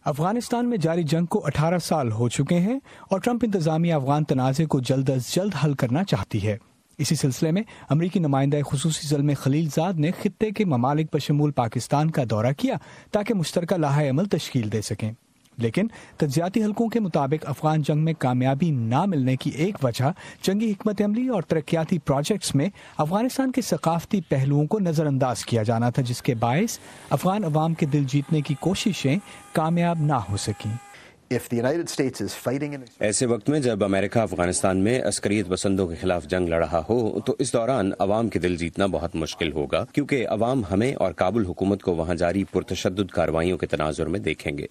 افغانستان میں جاری جنگ کو 18 سال ہو چکے ہیں اور ٹرمپ انتظامیہ افغان تنازع کو جلد از جلد حل کرنا چاہتی ہے۔ اسی سلسلے میں امریکی نمائندہ خصوصی زلمے خلیل زاد نے خطے کے ممالک بشمول پاکستان کا دورہ کیا تاکہ مشترکہ لائحہ عمل تشکیل دے سکیں، لیکن تجزیاتی حلقوں کے مطابق افغان جنگ میں کامیابی نہ ملنے کی ایک وجہ جنگی حکمت عملی اور ترقیاتی پروجیکٹس میں افغانستان کے ثقافتی پہلوؤں کو نظر انداز کیا جانا تھا، جس کے باعث افغان عوام کے دل جیتنے کی کوششیں کامیاب نہ ہو سکیں۔ ایسے وقت میں جب امریکہ افغانستان میں عسکریت پسندوں کے خلاف جنگ لڑ رہا ہو تو اس دوران عوام کے دل جیتنا بہت مشکل ہوگا، کیونکہ عوام ہمیں اور کابل حکومت کو وہاں جاری پرتشدد کارروائیوں کے تناظر میں دیکھیں گے۔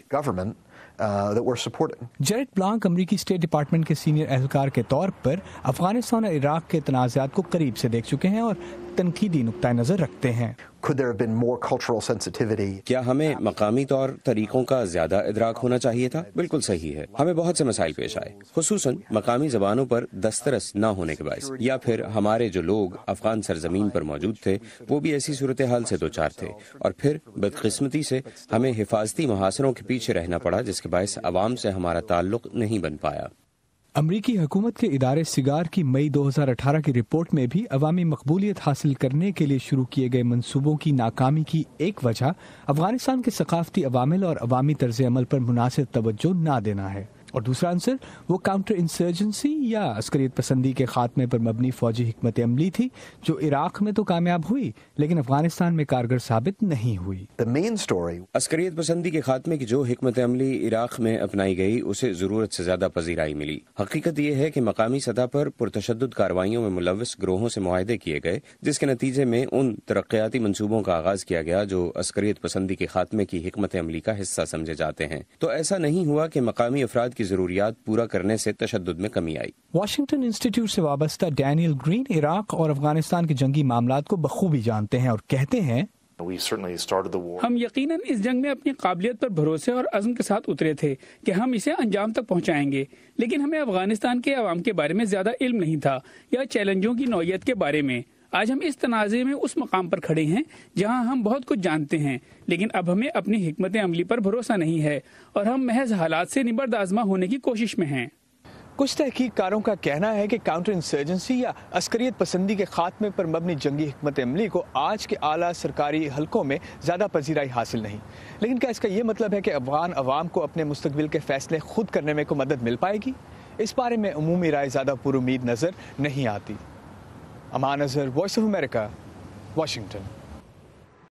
جیریڈ بلانک امریکی اسٹیٹ ڈپارٹمنٹ کے سینئر اہلکار کے طور پر افغانستان اور عراق کے تنازعات کو قریب سے دیکھ چکے ہیں اور تنقیدی نقطہ نظر رکھتے ہیں۔ کیا ہمیں مقامی طور طریقوں کا زیادہ ادراک ہونا چاہیے تھا؟ بالکل صحیح ہے، ہمیں بہت سے مسائل پیش آئے، خصوصاً مقامی زبانوں پر دسترس نہ ہونے کے باعث، یا پھر ہمارے جو لوگ افغان سرزمین پر موجود تھے وہ بھی ایسی صورتحال سے دوچار تھے، اور پھر بدقسمتی سے ہمیں حفاظتی محاصروں کے پیچھے رہنا پڑا، جس کے باعث عوام سے ہمارا تعلق نہیں بن پایا۔ امریکی حکومت کے ادارے سگار کی مئی 2018 کی رپورٹ میں بھی عوامی مقبولیت حاصل کرنے کے لیے شروع کیے گئے منصوبوں کی ناکامی کی ایک وجہ افغانستان کے ثقافتی عوامل اور عوامی طرز عمل پر مناسب توجہ نہ دینا ہے، اور دوسرا عنصر وہ کاؤنٹر انسرجنسی یا عسکریت پسندی کے خاتمے پر مبنی فوجی حکمت عملی تھی، جو عراق میں تو کامیاب ہوئی لیکن افغانستان میں کارگر ثابت نہیں ہوئی۔ عسکریت پسندی کے خاتمے کی جو حکمت عملی عراق میں اپنائی گئی اسے ضرورت سے زیادہ پذیرائی ملی۔ حقیقت یہ ہے کہ مقامی سطح پر پرتشدد کارروائیوں میں ملوث گروہوں سے معاہدے کیے گئے، جس کے نتیجے میں ان ترقیاتی منصوبوں کا آغاز کیا گیا جو عسکریت پسندی کے خاتمے کی حکمت عملی کا حصہ سمجھے جاتے ہیں۔ تو ایسا نہیں ہوا کہ مقامی افراد کی ضروریات پورا کرنے سے تشدد میں کمی آئی۔ واشنگٹن انسٹیٹیوٹ سے وابستہ ڈینیل گرین عراق اور افغانستان کے جنگی معاملات کو بخوبی جانتے ہیں اور کہتے ہیں، ہم یقیناً اس جنگ میں اپنی قابلیت پر بھروسے اور عزم کے ساتھ اترے تھے کہ ہم اسے انجام تک پہنچائیں گے، لیکن ہمیں افغانستان کے عوام کے بارے میں زیادہ علم نہیں تھا یا چیلنجوں کی نوعیت کے بارے میں۔ آج ہم اس تنازع میں اس مقام پر کھڑے ہیں جہاں ہم بہت کچھ جانتے ہیں، لیکن اب ہمیں اپنی حکمت عملی پر بھروسہ نہیں ہے اور ہم محض حالات سے نبرد آزما ہونے کی کوشش میں ہیں۔ کچھ تحقیق کاروں کا کہنا ہے کہ کاؤنٹر انسرجنسی یا عسکریت پسندی کے خاتمے پر مبنی جنگی حکمت عملی کو آج کے اعلیٰ سرکاری حلقوں میں زیادہ پذیرائی حاصل نہیں، لیکن کیا اس کا یہ مطلب ہے کہ افغان عوام کو اپنے مستقبل کے فیصلے خود کرنے میں کوئی مدد مل پائے گی؟ اس بارے میں عمومی رائے زیادہ پر امید نظر نہیں آتی۔ Aman Azhar, voice of America, Washington.